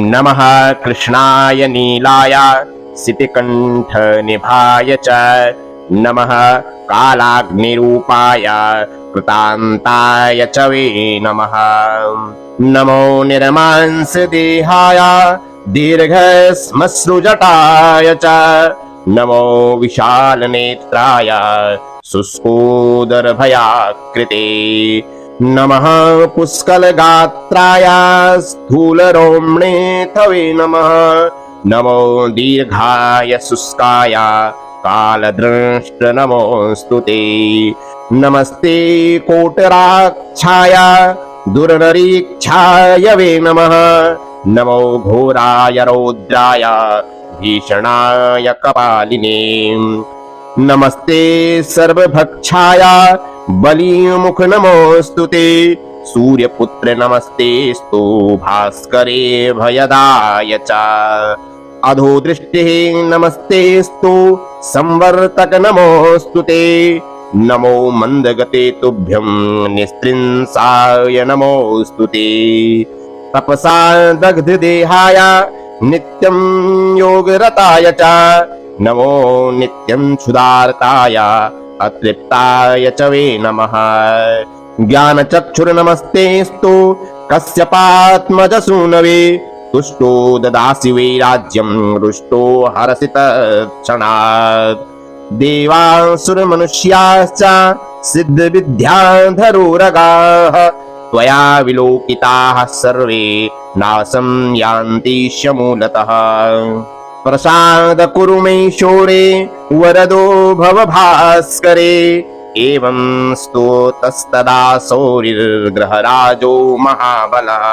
नमः कृष्णाय नीलाय सितिकण्ठनिभाय च नमः कालाग्निरूपाय कृतान्ताय च वे नमः। नमो निर्मांसदेहाय दीर्घश्मश्रुजटाय च नमो विशालनेत्राय शुष्कोदरभयाकृते नमः पुष्कलगात्राय स्थूलरोम्णे थवे नमः। नमो दीर्घाय शुष्काय कालदृष्ट नमोऽस्तुते। नमस्ते कोटराक्षाय दुर्नरीक्षाय वे नमः। नमो घोराय रौद्राय भीषणाय कपालिने नमस्ते सर्वभक्षाय बलिमुख नमोऽस्तुते। सूर्यपुत्र नमस्तेस्तु भास्करे भयदाय च अधोदृष्टिः नमस्तेस्तु संवर्तक नमोऽस्तुते। नमो मन्दगते तुभ्यं निस्त्रिंसाय नमोऽस्तुते। तपसा दग्धदेहाय नित्यं योगरताय च नमो नित्यं क्षुधार्ताय अतृप्ताय च वे नमः। ज्ञानचक्षुर्नमस्तेस्तु कश्यपात्मजसूनवे तुष्टो ददासि वै राज्यं रुष्टो हरसि तत्क्षणात्। देवासुरमनुष्याश्च सिद्धविद्याधरोरगाः त्वया विलोकिताः सर्वे नाशं यान्ति शमूलतः। प्रसाद कुरु मे शौरे वरदो भव भास्करे एवं स्तुतस्तदा शौरिर्ग्रहराजो महाबलः।